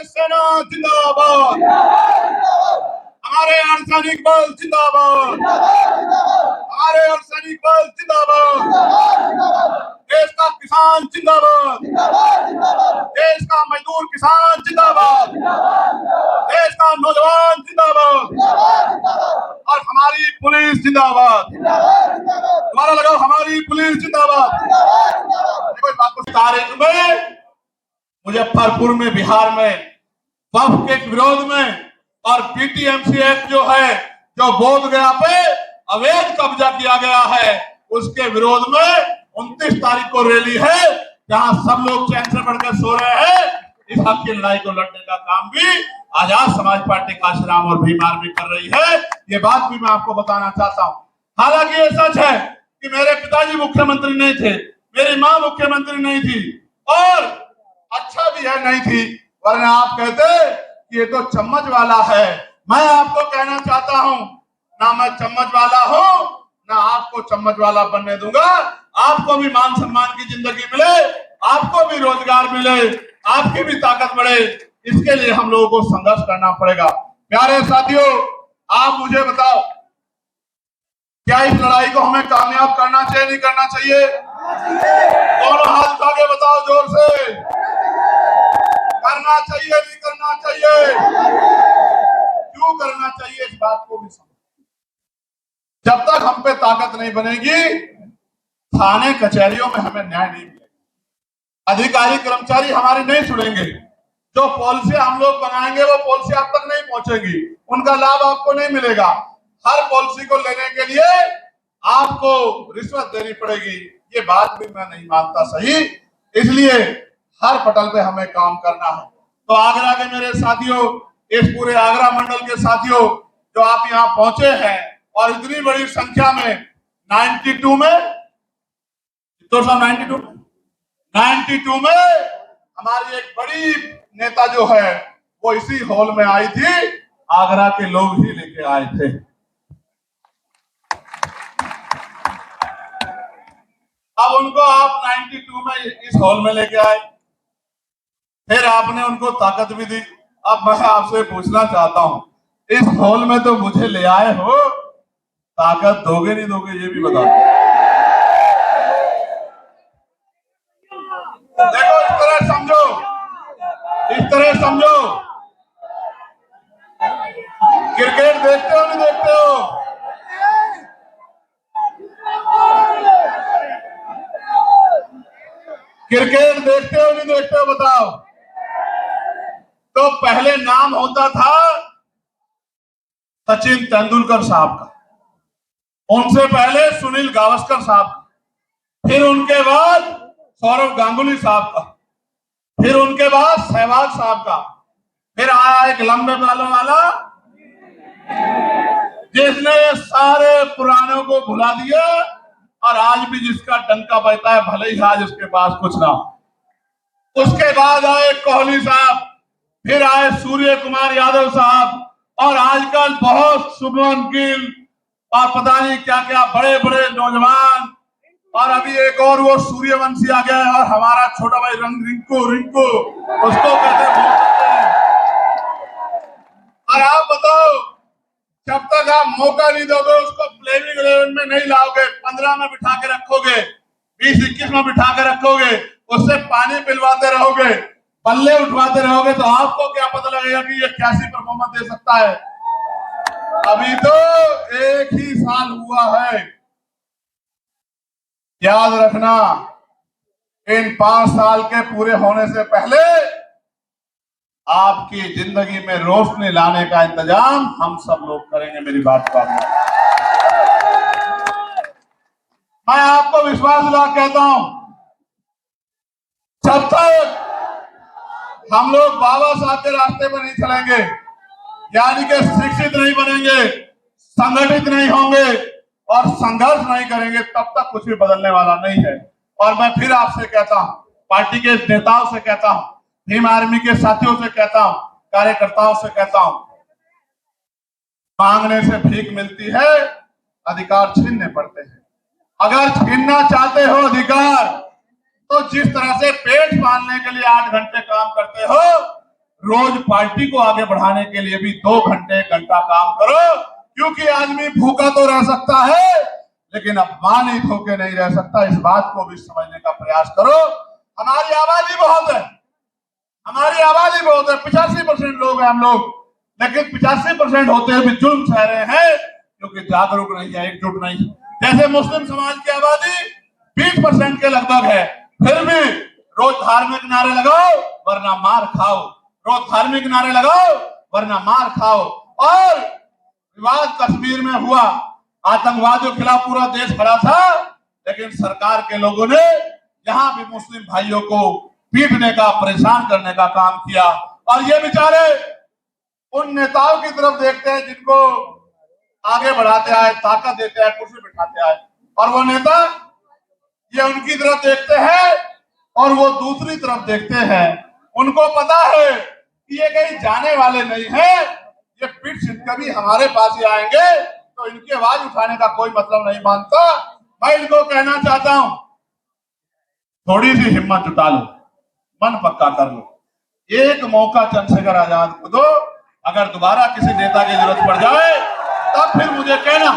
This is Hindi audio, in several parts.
सेना जिंदाबाद, हमारे अर्धसैनिक बल जिंदाबाद, हमारे अर्धसैनिक बल जिंदाबाद, देश का किसान जिंदाबाद, देश का मजदूर किसान जिंदाबाद, देश का नौजवान जिंदाबाद और हमारी पुलिस जिंदाबाद। दोबारा लगाओ, हमारी पुलिस जिंदाबाद। तारीख में मुजफ्फरपुर में, बिहार में वक्फ के विरोध में और पीटीएमसी एक्ट जो है, जो बोधगया पे अवैध कब्जा किया गया है, उसके विरोध में 29 तारीख को रैली है, जहां सब लोग चैन से बढ़कर सो रहे हैं। इस हक की लड़ाई को लड़ने का काम भी आजाद समाज पार्टी काशीराम और भीम आर्मी कर रही है। ये बात भी मैं आपको बताना चाहता हूँ। हालांकि ये सच है कि मेरे पिताजी मुख्यमंत्री नहीं थे, मेरी माँ मुख्यमंत्री नहीं थी और अच्छा भी है नहीं थी, वरना आप कहते कि ये तो चम्मच वाला है। मैं आपको कहना चाहता हूँ, ना मैं चम्मच वाला हूँ, ना आपको चम्मच वाला बनने दूंगा। आपको भी मान सम्मान की जिंदगी मिले, आपको भी रोजगार मिले, आपकी भी ताकत बढ़े, इसके लिए हम लोगों को संघर्ष करना पड़ेगा। प्यारे साथियों, आप मुझे बताओ, क्या इस लड़ाई को हमें कामयाब करना चाहिए, नहीं करना चाहिए? दोनों हाथ उठा के बताओ जोर से। करना चाहिए, नहीं करना चाहिए? क्यों करना चाहिए, इस बात को भी समझो। जब तक हम पे ताकत नहीं बनेगी, थाने कचहरियों में हमें न्याय नहीं मिलेगा, अधिकारी कर्मचारी हमारी नहीं सुनेंगे, जो पॉलिसी हम लोग बनाएंगे वो पॉलिसी आप तक नहीं पहुंचेगी, उनका लाभ आपको नहीं मिलेगा। हर पॉलिसी को लेने के लिए आपको रिश्वत देनी पड़ेगी। ये बात भी मैं नहीं मानता सही, इसलिए हर पटल पे हमें काम करना है। तो आगरा के मेरे साथियों, इस पूरे आगरा मंडल के साथियों, जो आप यहाँ पहुंचे हैं और इतनी बड़ी संख्या में 92 में हमारी एक बड़ी नेता जो है वो इसी हॉल में आई थी, आगरा के लोग ही लेके आए थे। अब उनको आप 92 में इस हॉल में लेके आए, फिर आपने उनको ताकत भी दी। अब मैं आपसे पूछना चाहता हूं, इस हॉल में तो मुझे ले आए हो, ताकत दोगे नहीं दोगे ये भी बता दो। देखो, इस तरह समझो, इस तरह समझो, क्रिकेट देखते हो नहीं देखते हो? क्रिकेट देखते हो नहीं देखते हो बताओ? तो पहले नाम होता था सचिन तेंदुलकर साहब का, उनसे पहले सुनील गावस्कर साहब का, फिर उनके बाद सौरव गांगुली साहब का, फिर उनके बाद सहवाग साहब का, फिर आया एक लंबे बालों वाला जिसने सारे पुरानों को भुला दिया और आज भी जिसका डंका बजता है, भले ही आज उसके पास कुछ ना। उसके बाद आए कोहली साहब, फिर आए सूर्य कुमार यादव साहब और आजकल बहुत शुभमन गिल और पता नहीं क्या क्या बड़े बड़े नौजवान, और अभी एक और वो सूर्यवंशी आ गया है, और हमारा छोटा भाई रिंकू उसको कहते हैं। और आप बताओ, जब तक आप मौका नहीं दोगे, उसको प्लेइंग 11 में नहीं लाओगे, 15 में बिठा के रखोगे, 20-21 में बिठा के रखोगे, उससे पानी पिलवाते रहोगे, पल्ले उठवाते रहोगे, तो आपको क्या पता लगेगा कि ये कैसी परफॉर्मेंस दे सकता है? अभी तो 1 ही साल हुआ है। याद रखना, इन 5 साल के पूरे होने से पहले आपकी जिंदगी में रोशनी लाने का इंतजाम हम सब लोग करेंगे। मेरी बात को मैं आपको विश्वास दिला कहता हूं, जब तक हम लोग बाबा साहब के रास्ते पर नहीं चलेंगे, यानी कि शिक्षित नहीं बनेंगे, संगठित नहीं होंगे और संघर्ष नहीं करेंगे, तब तक कुछ भी बदलने वाला नहीं है। और मैं फिर आपसे कहता हूं, पार्टी के नेताओं से कहता हूं, भीम आर्मी के साथियों से कहता हूं, कार्यकर्ताओं से कहता हूं, मांगने से भीख मिलती है, अधिकार छीनने पड़ते हैं। अगर छीनना चाहते हो अधिकार, तो जिस तरह से पेट पालने के लिए 8 घंटे काम करते हो, रोज पार्टी को आगे बढ़ाने के लिए भी 2 घंटे घंटा काम करो, क्योंकि आदमी भूखा तो रह सकता है लेकिन अपमानित होकर नहीं रह सकता। इस बात को भी समझने का प्रयास करो। हमारी आबादी बहुत है, हमारी आबादी बहुत है, 85% लोग हैं हम लोग, लेकिन 85% होते हुए भी जुल्म सह रहे हैं क्योंकि जागरूक नहीं है, एकजुट नहीं। जैसे मुस्लिम समाज की आबादी 20% के लगभग है, फिर भी रोज धार्मिक नारे लगाओ वरना मार खाओ, रोज धार्मिक नारे लगाओ वरना मार खाओ। और विवाद कश्मीर में हुआ, आतंकवादियों के खिलाफ पूरा देश खड़ा था, लेकिन सरकार के लोगों ने यहां भी मुस्लिम भाइयों को पीटने का, परेशान करने का काम किया। और ये बेचारे उन नेताओं की तरफ देखते हैं जिनको आगे बढ़ाते आए, ताकत देते आए, कुर्सी बिठाते आए, और वो नेता ये उनकी तरफ देखते हैं और वो दूसरी तरफ देखते हैं। उनको पता है कि ये कहीं जाने वाले नहीं है, ये पीठ सीट कभी हमारे पास ही आएंगे, तो इनकी आवाज उठाने का कोई मतलब नहीं मानता। मैं इनको कहना चाहता हूं, थोड़ी सी हिम्मत जुटा लो, मन पक्का कर लो। एक मौका चंद्रशेखर आजाद को दो, अगर दोबारा किसी नेता की जरूरत पड़ जाए तब फिर मुझे कहना।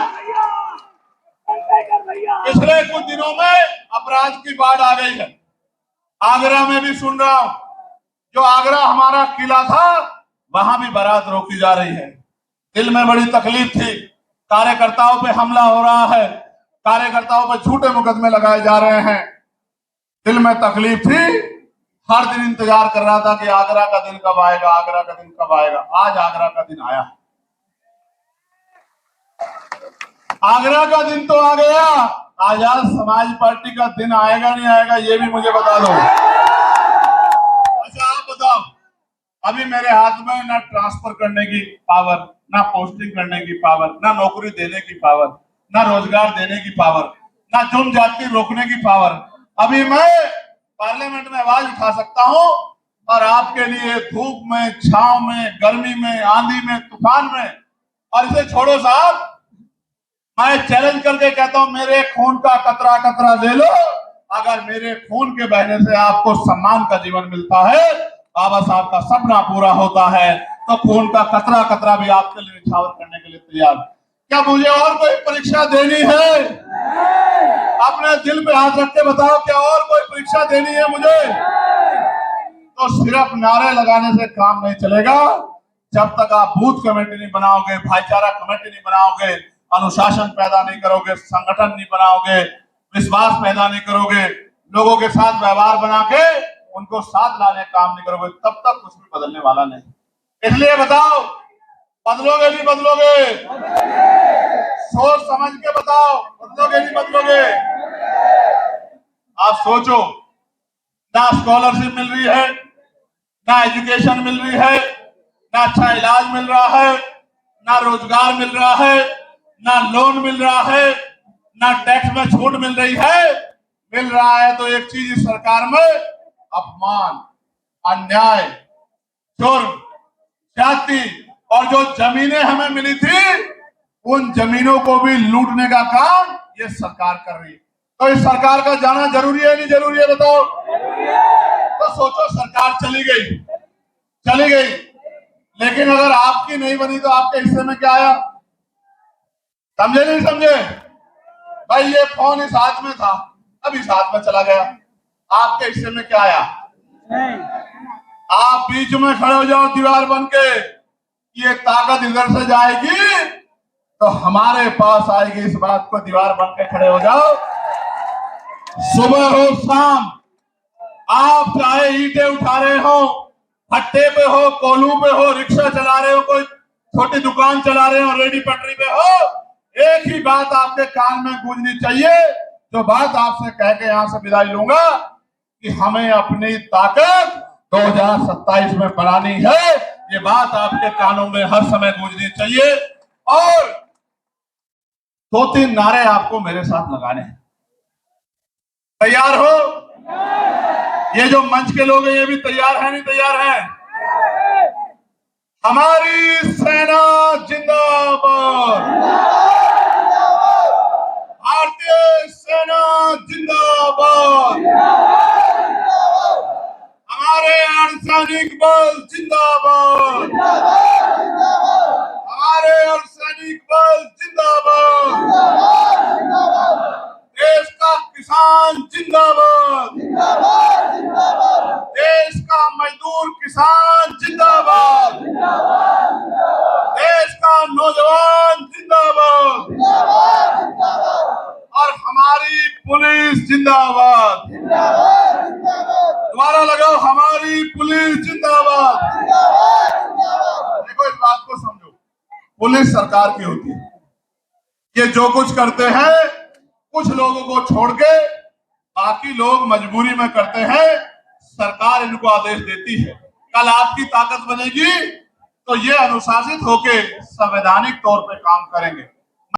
पिछले कुछ दिनों में अपराध की बाढ़ आ गई है। आगरा में भी सुन रहा हूं, जो आगरा हमारा किला था वहां भी बारात रोकी जा रही है। दिल में बड़ी तकलीफ थी, कार्यकर्ताओं पे हमला हो रहा है, कार्यकर्ताओं पे झूठे मुकदमे लगाए जा रहे हैं। दिल में तकलीफ थी, हर दिन इंतजार कर रहा था कि आगरा का दिन कब आएगा, आगरा का दिन कब आएगा। आज आगरा का दिन आया, आगरा का दिन तो आ गया। आजाद समाज पार्टी का दिन आएगा नहीं आएगा ये भी मुझे बता दो। अच्छा आप बताओ, अभी मेरे हाथ में ना ट्रांसफर करने की पावर, ना पोस्टिंग करने की पावर, ना नौकरी देने की पावर, ना रोजगार देने की पावर, ना जुर्म जाति रोकने की पावर। अभी मैं पार्लियामेंट में आवाज उठा सकता हूं और आपके लिए धूप में, छांव में, गर्मी में, आंधी में, तूफान में। और इसे छोड़ो साहब, मैं चैलेंज करके कहता हूं, मेरे खून का कतरा कतरा ले लो, अगर मेरे खून के बहने से आपको सम्मान का जीवन मिलता है, बाबा साहब का सपना पूरा होता है, तो खून का कतरा कतरा भी आपके लिए निछावर करने के लिए तैयार। क्या मुझे और कोई परीक्षा देनी है? अपने दिल पे हाथ रख के बताओ, क्या और कोई परीक्षा देनी है मुझे? तो सिर्फ नारे लगाने से काम नहीं चलेगा। जब तक आप बूथ कमेटी नहीं बनाओगे, भाईचारा कमेटी नहीं बनाओगे, अनुशासन पैदा नहीं करोगे, संगठन नहीं बनाओगे, विश्वास पैदा नहीं करोगे, लोगों के साथ व्यवहार बना के उनको साथ लाने काम नहीं करोगे, तब तक कुछ भी बदलने वाला नहीं। इसलिए बताओ, बदलोगे नहीं बदलोगे? सोच समझ के बताओ, बदलोगे नहीं बदलोगे? आप सोचो, ना स्कॉलरशिप मिल रही है, ना एजुकेशन मिल रही है, ना अच्छा इलाज मिल रहा है, ना रोजगार मिल रहा है, ना लोन मिल रहा है, ना टैक्स में छूट मिल रही है। मिल रहा है तो एक चीज इस सरकार में, अपमान, अन्याय, जुर्म, जाति, और जो जमीनें हमें मिली थी उन जमीनों को भी लूटने का काम ये सरकार कर रही है। तो इस सरकार का जाना जरूरी है नहीं जरूरी है बताओ? तो सोचो, सरकार चली गई, चली गई, लेकिन अगर आपकी नहीं बनी तो आपके हिस्से में क्या आया? समझे नहीं समझे? भाई ये फोन इस हाथ में था, अब इस हाथ में चला गया, आपके हिस्से में क्या आया? आप बीच में खड़े हो जाओ दीवार बन के, ये ताकत इधर से जाएगी तो हमारे पास आएगी, इस बात को दीवार बन के खड़े हो जाओ। सुबह हो शाम, आप चाहे ईंटें उठा रहे हो, भट्टे पे हो, कोलू पे हो, रिक्शा चला रहे हो, कोई छोटी दुकान चला रहे हो, रेडी पटरी पे हो, एक ही बात आपके कान में गूंजनी चाहिए, जो बात आपसे कह के यहां से विदाई लूंगा, कि हमें अपनी ताकत 2027 में बढ़ानी है। ये बात आपके कानों में हर समय गूंजनी चाहिए। और 2-3 नारे आपको मेरे साथ लगाने हैं, तैयार हो? ये जो मंच के लोग हैं ये भी तैयार है नहीं तैयार है? हमारी सेना जिंदाबाद, भारतीय सेना जिंदाबाद, हमारी हमारे अर्धसैनिक बल जिंदाबाद, हमारे अर्धसैनिक बल जिंदाबाद, देश का किसान जिंदाबाद, देश का मजदूर किसान जिंदाबाद, देश का नौजवान जिंदाबाद, और हमारी पुलिस जिंदाबाद। दोबारा लगाओ, हमारी पुलिस जिंदाबाद। देखो, इस बात को समझो, पुलिस सरकार की होती है। ये जो कुछ करते हैं कुछ लोगों को छोड़ के बाकी लोग मजबूरी में करते हैं, सरकार इनको आदेश देती है। कल आपकी ताकत बनेगी तो ये अनुशासित होके संवैधानिक तौर पे काम करेंगे।